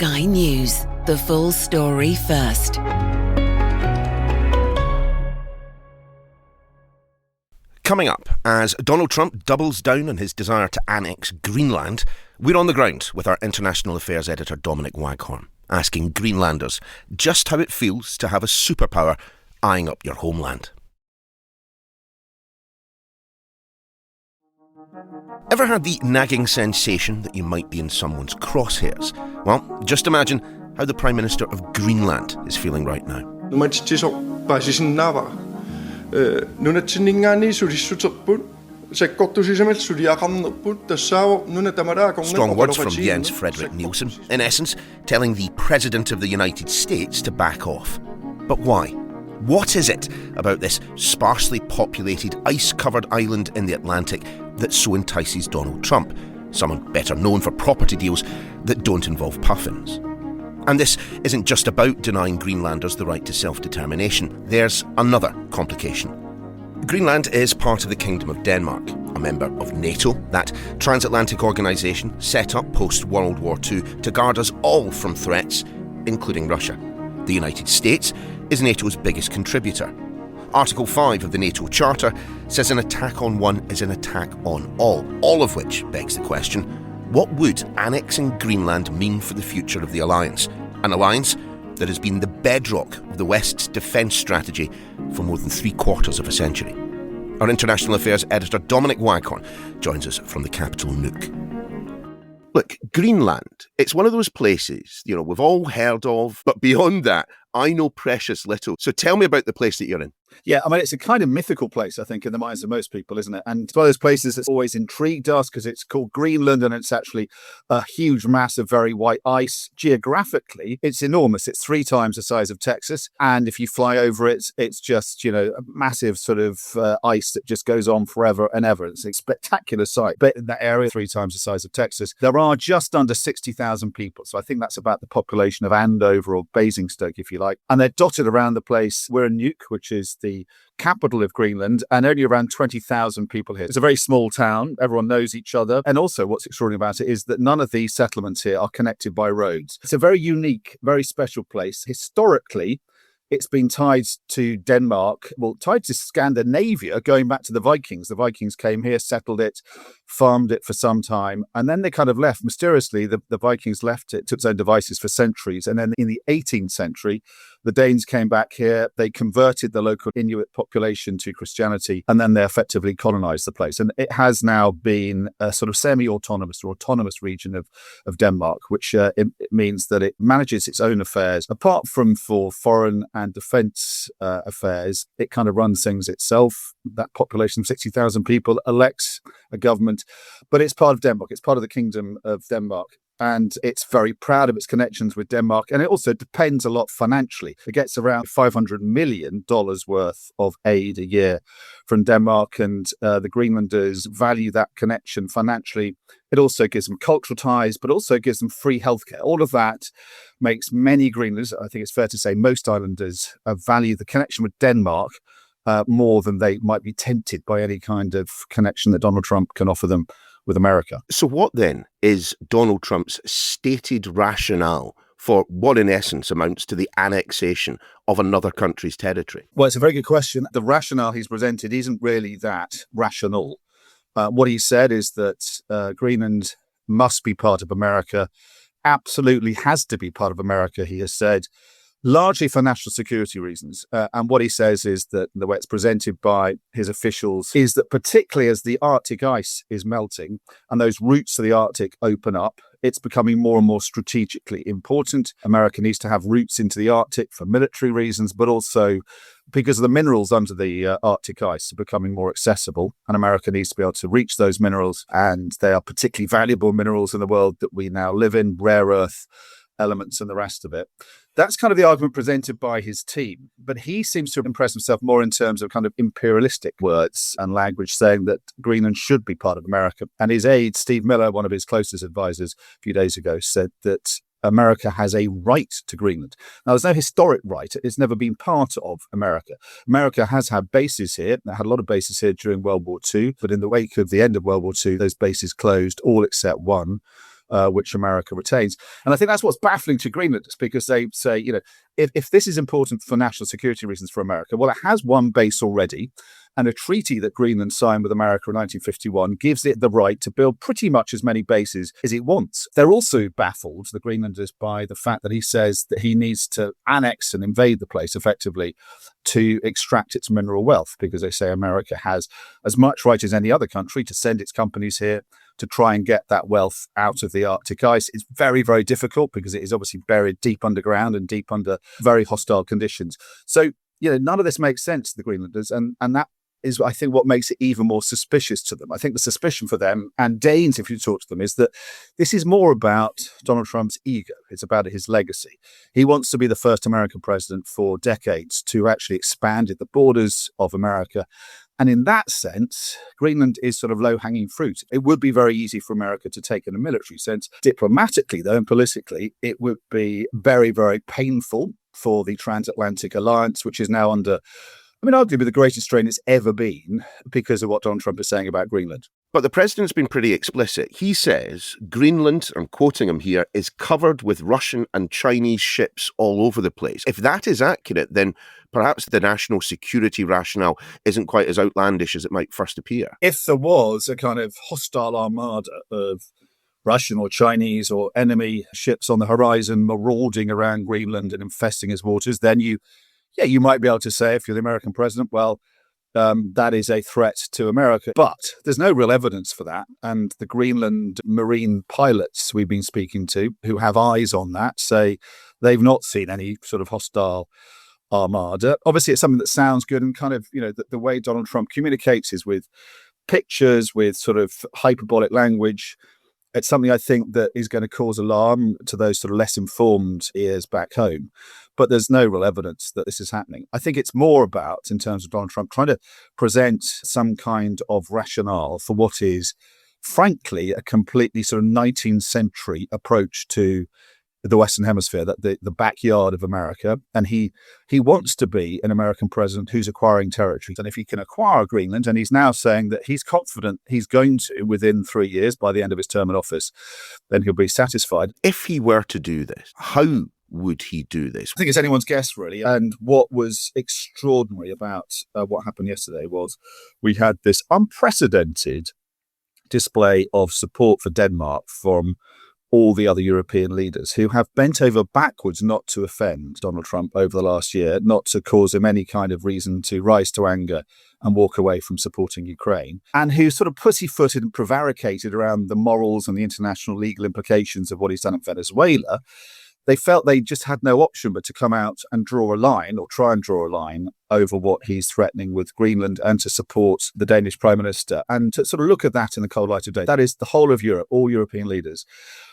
Sky News. The full story first. Coming up, as Donald Trump doubles down on his desire to annex Greenland, we're on the ground with our international affairs editor Dominic Waghorn, asking Greenlanders just how it feels to have a superpower eyeing up your homeland. Ever had the nagging sensation that you might be in someone's crosshairs? Well, just imagine how the Prime Minister of Greenland is feeling right now. Strong words from Jens Frederick Nielsen, in essence, telling the President of the United States to back off. But why? What is it about this sparsely populated, ice-covered island in the Atlantic that so entices Donald Trump, someone better known for property deals that don't involve puffins? And this isn't just about denying Greenlanders the right to self-determination. There's another complication. Greenland is part of the Kingdom of Denmark, a member of NATO, that transatlantic organisation set up post-World War II to guard us all from threats, including Russia. The United States is NATO's biggest contributor. Article 5 of the NATO Charter says an attack on one is an attack on all of which begs the question, what would annexing Greenland mean for the future of the alliance? An alliance that has been the bedrock of the West's defence strategy for more than 3/4 of a century. Our international affairs editor Dominic Waghorn joins us from the capital Nuuk. Look, Greenland, it's one of those places, we've all heard of, but beyond that, I know precious little. So tell me about the place that you're in. Yeah, I mean, it's a kind of mythical place, I think, in the minds of most people, isn't it? And it's one of those places that's always intrigued us because it's called Greenland and it's actually a huge mass of very white ice. Geographically, it's enormous. It's 3 times the size of Texas. And if you fly over it, it's just, a massive sort of ice that just goes on forever and ever. It's a spectacular sight. But in that area, 3 times the size of Texas, there are just under 60,000 people. So I think that's about the population of Andover or Basingstoke, if you like. And they're dotted around the place. We're in Nuuk, which is the capital of Greenland, and only around 20,000 people here. It's a very small town. Everyone knows each other. And also what's extraordinary about it is that none of these settlements here are connected by roads. It's a very unique, very special place. Historically, it's been tied to Denmark, tied to Scandinavia, going back to the Vikings. The Vikings came here, settled it, farmed it for some time, and then they kind of left. Mysteriously, the Vikings left it to its own devices for centuries. And then in the 18th century, the Danes came back here, they converted the local Inuit population to Christianity, and then they effectively colonized the place. And it has now been a sort of semi-autonomous or autonomous region of Denmark, which it means that it manages its own affairs. Apart from for foreign and defense affairs, it kind of runs things itself. That population of 60,000 people elects a government, but it's part of Denmark. It's part of the Kingdom of Denmark. And it's very proud of its connections with Denmark. And it also depends a lot financially. It gets around $500 million worth of aid a year from Denmark. And the Greenlanders value that connection financially. It also gives them cultural ties, but also gives them free healthcare. All of that makes many Greenlanders, I think it's fair to say most islanders, value the connection with Denmark more than they might be tempted by any kind of connection that Donald Trump can offer them with America. So what then is Donald Trump's stated rationale for what in essence amounts to the annexation of another country's territory? Well, it's a very good question. The rationale he's presented isn't really that rational. What he said is that Greenland must be part of America, absolutely has to be part of America, he has said, largely for national security reasons. And what he says is that the way it's presented by his officials is that particularly as the Arctic ice is melting and those routes to the Arctic open up, it's becoming more and more strategically important. America needs to have routes into the Arctic for military reasons, but also because of the minerals under the Arctic ice are becoming more accessible, and America needs to be able to reach those minerals. And they are particularly valuable minerals in the world that we now live in, rare earth elements and the rest of it. That's kind of the argument presented by his team. But he seems to impress himself more in terms of kind of imperialistic words and language, saying that Greenland should be part of America. And his aide, Steve Miller, one of his closest advisors a few days ago, said that America has a right to Greenland. Now, there's no historic right. It's never been part of America. America has had bases here. It had a lot of bases here during World War II. But in the wake of the end of World War II, those bases closed, all except one. which America retains. And I think that's what's baffling to Greenlanders, because they say, if this is important for national security reasons for America, well, it has one base already. And a treaty that Greenland signed with America in 1951 gives it the right to build pretty much as many bases as it wants. They're also baffled, the Greenlanders, by the fact that he says that he needs to annex and invade the place effectively to extract its mineral wealth, because they say America has as much right as any other country to send its companies here to try and get that wealth out of the Arctic ice. It's very, very difficult because it is obviously buried deep underground and deep under very hostile conditions. So, none of this makes sense to the Greenlanders, and that is, I think, what makes it even more suspicious to them. I think the suspicion for them, and Danes, if you talk to them, is that this is more about Donald Trump's ego. It's about his legacy. He wants to be the first American president for decades to actually expand the borders of America. And in that sense, Greenland is sort of low-hanging fruit. It would be very easy for America to take in a military sense. Diplomatically, though, and politically, it would be very, very painful for the transatlantic alliance, which is now under, arguably the greatest strain it's ever been because of what Donald Trump is saying about Greenland. But the president's been pretty explicit. He says Greenland, I'm quoting him here, is covered with Russian and Chinese ships all over the place. If that is accurate, then perhaps the national security rationale isn't quite as outlandish as it might first appear. If there was a kind of hostile armada of Russian or Chinese or enemy ships on the horizon marauding around Greenland and infesting its waters, then you might be able to say, if you're the American president, well, that is a threat to America. But there's no real evidence for that. And the Greenland marine pilots we've been speaking to, who have eyes on that, say they've not seen any sort of hostile armada. Obviously, it's something that sounds good, and kind of, the way Donald Trump communicates is with pictures, with sort of hyperbolic language. It's something I think that is going to cause alarm to those sort of less informed ears back home. But there's no real evidence that this is happening. I think it's more about, in terms of Donald Trump, trying to present some kind of rationale for what is, frankly, a completely sort of 19th century approach to the Western Hemisphere, that the backyard of America. And he wants to be an American president who's acquiring territories. And if he can acquire Greenland, and he's now saying that he's confident he's going to within 3 years, by the end of his term in office, then he'll be satisfied. If he were to do this, how would he do this? I think it's anyone's guess, really. And what was extraordinary about what happened yesterday was we had this unprecedented display of support for Denmark from all the other European leaders, who have bent over backwards not to offend Donald Trump over the last year, not to cause him any kind of reason to rise to anger and walk away from supporting Ukraine, and who sort of pussyfooted and prevaricated around the morals and the international legal implications of what he's done in Venezuela. They felt they just had no option but to come out and draw a line, or try and draw a line, over what he's threatening with Greenland, and to support the Danish Prime Minister, and to sort of look at that in the cold light of day. That is the whole of Europe, all European leaders,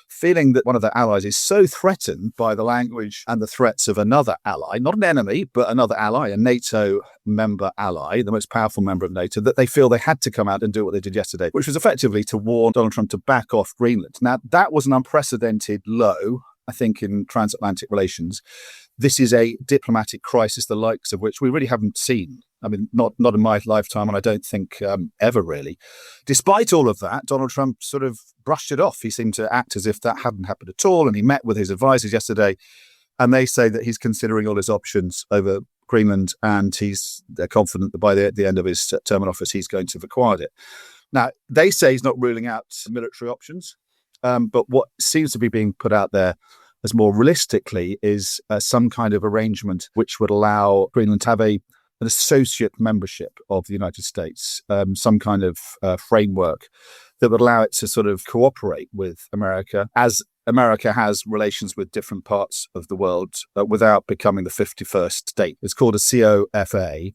feeling that one of their allies is so threatened by the language and the threats of another ally, not an enemy, but another ally, a NATO member ally, the most powerful member of NATO, that they feel they had to come out and do what they did yesterday, which was effectively to warn Donald Trump to back off Greenland. Now, that was an unprecedented low, I think, in transatlantic relations. This is a diplomatic crisis, the likes of which we really haven't seen. I mean, not in my lifetime, and I don't think ever really. Despite all of that, Donald Trump sort of brushed it off. He seemed to act as if that hadn't happened at all. And he met with his advisors yesterday, and they say that he's considering all his options over Greenland, and they're confident that by the end of his term in office, he's going to have acquired it. Now, they say he's not ruling out military options, but what seems to be being put out there as more realistically is some kind of arrangement which would allow Greenland to have an associate membership of the United States, some kind of framework that would allow it to sort of cooperate with America, as America has relations with different parts of the world without becoming the 51st state. It's called a COFA.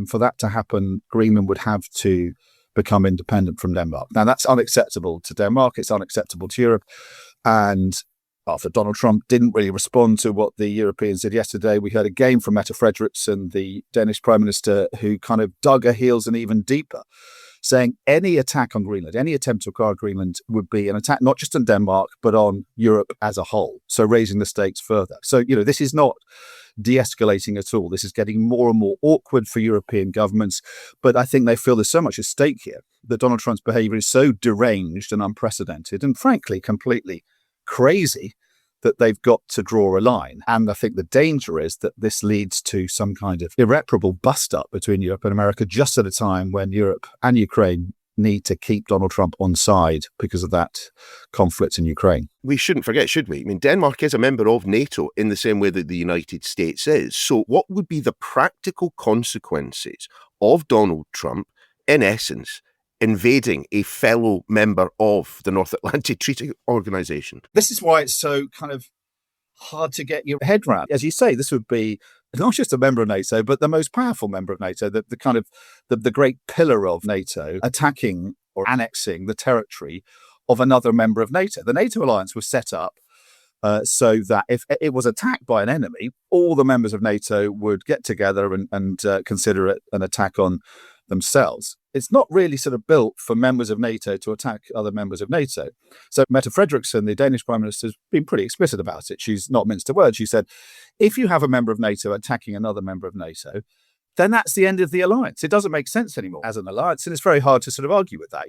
For that to happen, Greenland would have to become independent from Denmark. Now, that's unacceptable to Denmark. It's unacceptable to Europe. And after Donald Trump didn't really respond to what the Europeans did yesterday, we heard again from Mette Frederiksen, the Danish Prime Minister, who kind of dug her heels in even deeper, saying any attack on Greenland, any attempt to acquire Greenland would be an attack not just on Denmark, but on Europe as a whole. So raising the stakes further. So, this is not de-escalating at all. This is getting more and more awkward for European governments. But I think they feel there's so much at stake here that Donald Trump's behavior is so deranged and unprecedented, and frankly, completely crazy that they've got to draw a line. And I think the danger is that this leads to some kind of irreparable bust-up between Europe and America just at a time when Europe and Ukraine need to keep Donald Trump on side because of that conflict in Ukraine. We shouldn't forget, should we? I mean, Denmark is a member of NATO in the same way that the United States is. So what would be the practical consequences of Donald Trump, in essence, invading a fellow member of the North Atlantic Treaty Organization? This is why it's so kind of hard to get your head around. As you say, this would be not just a member of NATO, but the most powerful member of NATO, the kind of the great pillar of NATO, attacking or annexing the territory of another member of NATO. The NATO alliance was set up so that if it was attacked by an enemy, all the members of NATO would get together and consider it an attack on themselves. It's not really sort of built for members of NATO to attack other members of NATO. So Mette Frederiksen, the Danish Prime Minister, has been pretty explicit about it. She's not minced a word. She said, if you have a member of NATO attacking another member of NATO, then that's the end of the alliance. It doesn't make sense anymore as an alliance, and it's very hard to sort of argue with that.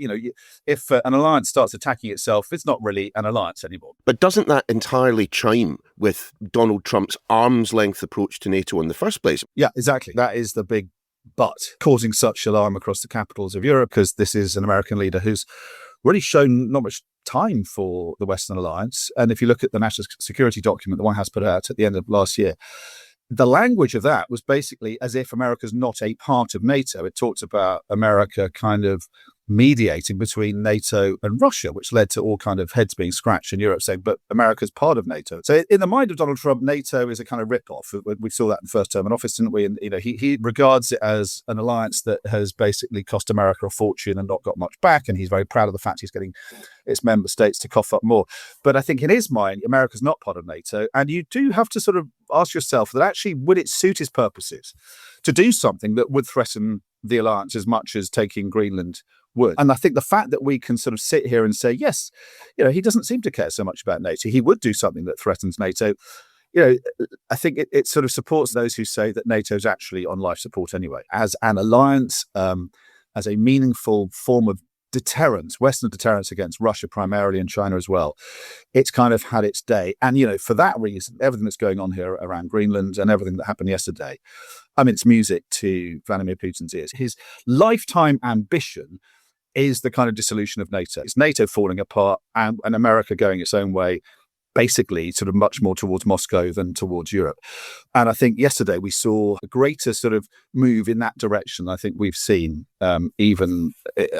If an alliance starts attacking itself, it's not really an alliance anymore. But doesn't that entirely chime with Donald Trump's arm's length approach to NATO in the first place? Yeah, exactly. That is the big but, causing such alarm across the capitals of Europe, because this is an American leader who's really shown not much time for the Western alliance. And if you look at the national security document the White House put out at the end of last year, the language of that was basically as if America's not a part of NATO. It talked about America kind of mediating between NATO and Russia, which led to all kind of heads being scratched in Europe saying, but America's part of NATO. So in the mind of Donald Trump, NATO is a kind of rip-off. We saw that in the first term in office, didn't we? And he regards it as an alliance that has basically cost America a fortune and not got much back. And he's very proud of the fact he's getting its member states to cough up more. But I think in his mind, America's not part of NATO. And you do have to sort of ask yourself that actually, would it suit his purposes to do something that would threaten the alliance as much as taking Greenland would? And I think the fact that we can sort of sit here and say, yes, he doesn't seem to care so much about NATO. He would do something that threatens NATO. I think it sort of supports those who say that NATO is actually on life support anyway. As an alliance, as a meaningful form of deterrence, Western deterrence against Russia primarily and China as well, it's kind of had its day. And, for that reason, everything that's going on here around Greenland and everything that happened yesterday, it's music to Vladimir Putin's ears. His lifetime ambition is the kind of dissolution of NATO. It's NATO falling apart and America going its own way, basically sort of much more towards Moscow than towards Europe. And I think yesterday we saw a greater sort of move in that direction I think we've seen even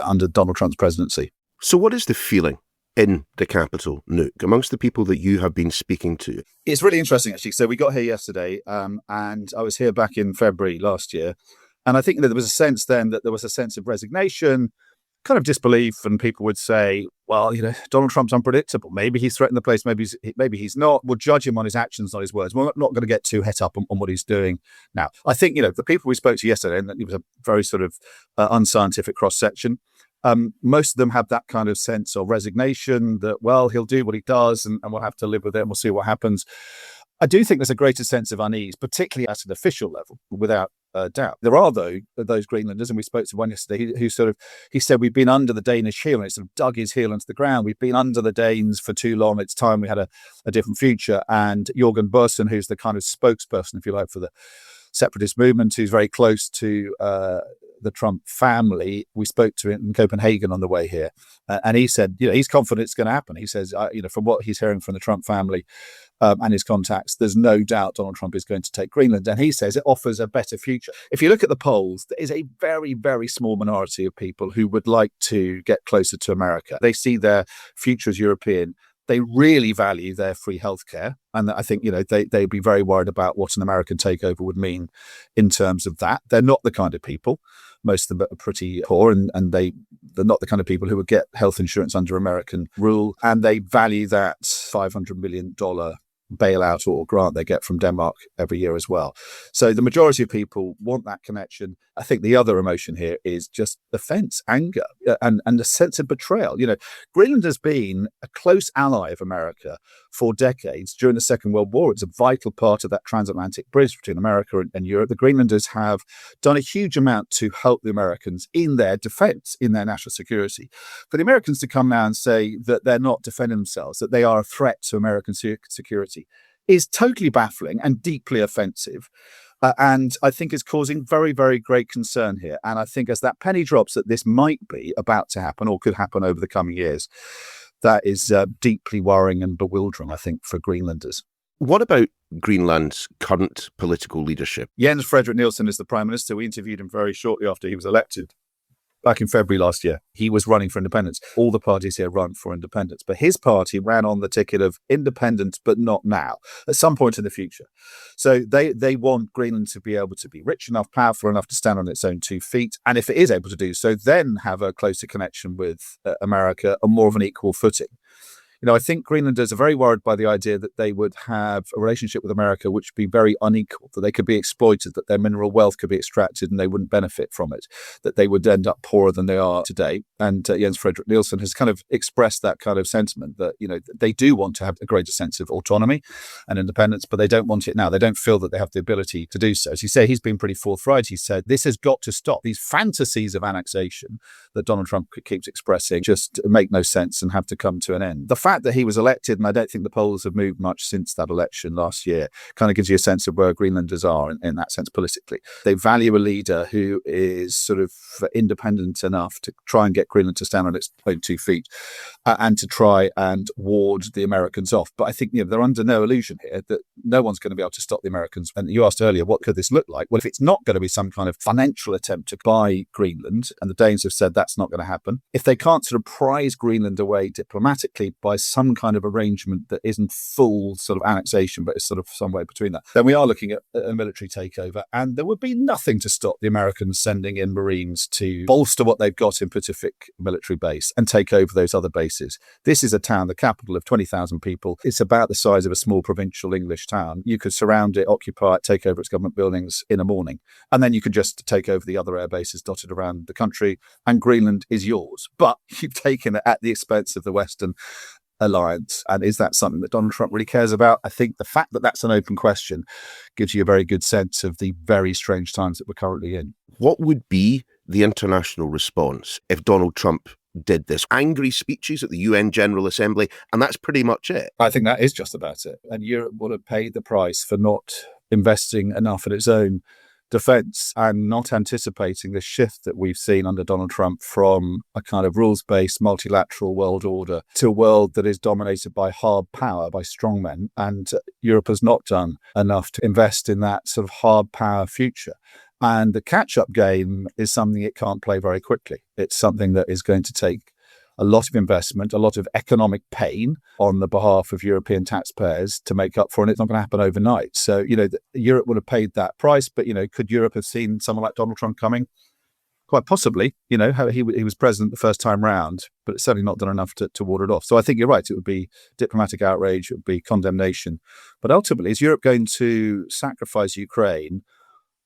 under Donald Trump's presidency. So what is the feeling in the capital, Nuuk, amongst the people that you have been speaking to? It's really interesting, actually. So we got here yesterday and I was here back in February last year. And I think that there was a sense then that there was a sense of resignation, kind of disbelief, and people would say, well, Donald Trump's unpredictable. Maybe he's threatened the place, maybe he's not. We'll judge him on his actions, not his words. We're not going to get too het up on what he's doing now. I think, the people we spoke to yesterday, and it was a very sort of unscientific cross-section, most of them have that kind of sense of resignation that, well, he'll do what he does and we'll have to live with it and we'll see what happens. I do think there's a greater sense of unease, particularly at an official level, without doubt. There are, though, those Greenlanders, and we spoke to one yesterday who he said, we've been under the Danish heel, and it sort of dug his heel into the ground. We've been under the Danes for too long. It's time we had a different future. And Jørgen Børsen, who's the kind of spokesperson, if you like, for the separatist movement, who's very close to the Trump family, we spoke to him in Copenhagen on the way here. And he said, he's confident it's going to happen. He says, from what he's hearing from the Trump family and his contacts, there's no doubt Donald Trump is going to take Greenland. And he says it offers a better future. If you look at the polls, there is a very, very small minority of people who would like to get closer to America. They see their future as European. They really value their free healthcare. And I think, they'd be very worried about what an American takeover would mean in terms of that. They're not the kind of people. Most of them are pretty poor and they're not the kind of people who would get health insurance under American rule. And they value that $500 million bailout or grant they get from Denmark every year as well. So the majority of people want that connection. I think the other emotion here is just offence, anger, and a sense of betrayal. Greenland has been a close ally of America for decades. During the Second World War, it's a vital part of that transatlantic bridge between America and Europe. The Greenlanders have done a huge amount to help the Americans in their defence, in their national security. For the Americans to come now and say that they're not defending themselves, that they are a threat to American security, is totally baffling and deeply offensive. And I think is causing very, very great concern here. And I think as that penny drops that this might be about to happen or could happen over the coming years, that is deeply worrying and bewildering, I think, for Greenlanders. What about Greenland's current political leadership? Jens Frederik Nielsen is the Prime Minister. We interviewed him very shortly after he was elected. Back in February last year, he was running for independence. All the parties here run for independence, but his party ran on the ticket of independent, but not now, at some point in the future. So they want Greenland to be able to be rich enough, powerful enough to stand on its own 2 feet. And if it is able to do so, then have a closer connection with America on more of an equal footing. I think Greenlanders are very worried by the idea that they would have a relationship with America which would be very unequal, that they could be exploited, that their mineral wealth could be extracted and they wouldn't benefit from it, that they would end up poorer than they are today. And Jens Frederik Nielsen has kind of expressed that kind of sentiment that, they do want to have a greater sense of autonomy and independence, but they don't want it now. They don't feel that they have the ability to do so. As you say, he's been pretty forthright. He said, this has got to stop. These fantasies of annexation that Donald Trump keeps expressing just make no sense and have to come to an end. The fact that he was elected, and I don't think the polls have moved much since that election last year, kind of gives you a sense of where Greenlanders are in that sense politically. They value a leader who is sort of independent enough to try and get Greenland to stand on its own 2 feet and to try and ward the Americans off. But I think they're under no illusion here that no one's going to be able to stop the Americans. And you asked earlier, what could this look like? Well, if it's not going to be some kind of financial attempt to buy Greenland, and the Danes have said that's not going to happen, if they can't sort of prize Greenland away diplomatically by some kind of arrangement that isn't full sort of annexation, but is sort of somewhere between that, then we are looking at a military takeover. And there would be nothing to stop the Americans sending in Marines to bolster what they've got in Pacific military base and take over those other bases. This is a town, the capital of 20,000 people. It's about the size of a small provincial English town. You could surround it, occupy it, take over its government buildings in a morning. And then you could just take over the other air bases dotted around the country, and Greenland is yours. But you've taken it at the expense of the Western alliance. And is that something that Donald Trump really cares about? I think the fact that that's an open question gives you a very good sense of the very strange times that we're currently in. What would be the international response if Donald Trump did this? Angry speeches at the UN General Assembly, and that's pretty much it. I think that is just about it. And Europe would have paid the price for not investing enough in its own defence and not anticipating the shift that we've seen under Donald Trump from a kind of rules-based multilateral world order to a world that is dominated by hard power, by strongmen. And Europe has not done enough to invest in that sort of hard power future. And the catch-up game is something it can't play very quickly. It's something that is going to take a lot of investment, a lot of economic pain on the behalf of European taxpayers to make up for, and it's not going to happen overnight. So, Europe would have paid that price, but, could Europe have seen someone like Donald Trump coming? Quite possibly. How he was president the first time round, but it's certainly not done enough to ward it off. So I think you're right. It would be diplomatic outrage, it would be condemnation. But ultimately, is Europe going to sacrifice Ukraine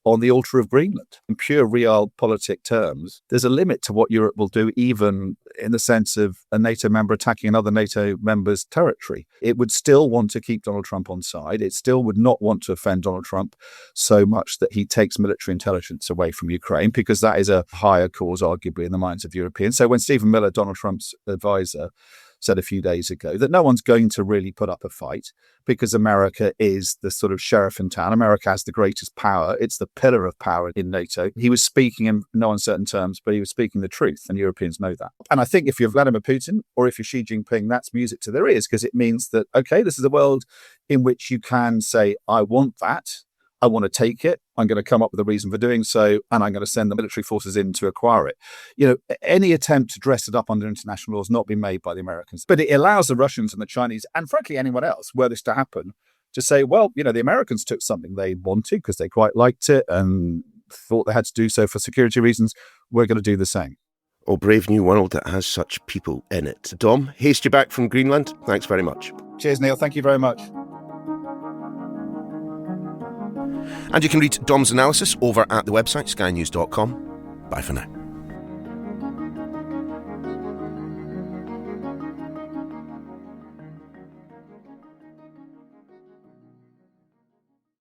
on the altar of Greenland? In pure realpolitik terms, there's a limit to what Europe will do, even in the sense of a NATO member attacking another NATO member's territory. It would still want to keep Donald Trump on side. It still would not want to offend Donald Trump so much that he takes military intelligence away from Ukraine, because that is a higher cause, arguably, in the minds of Europeans. So when Stephen Miller, Donald Trump's advisor, said a few days ago that no one's going to really put up a fight because America is the sort of sheriff in town. America has the greatest power. It's the pillar of power in NATO. He was speaking in no uncertain terms, but he was speaking the truth, and Europeans know that. And I think if you're Vladimir Putin or if you're Xi Jinping, that's music to their ears, because it means that, okay, this is a world in which you can say, I want that. I want to take it. I'm going to come up with a reason for doing so, and I'm going to send the military forces in to acquire it. Any attempt to dress it up under international law has not been made by the Americans, but it allows the Russians and the Chinese, and frankly anyone else, were this to happen, to say, well, the Americans took something they wanted because they quite liked it and thought they had to do so for security reasons. We're going to do the same. Oh, brave new world that has such people in it. Dom, haste you back from Greenland. Thanks very much. Cheers, Neil. Thank you very much. And you can read Dom's analysis over at the website skynews.com. Bye for now.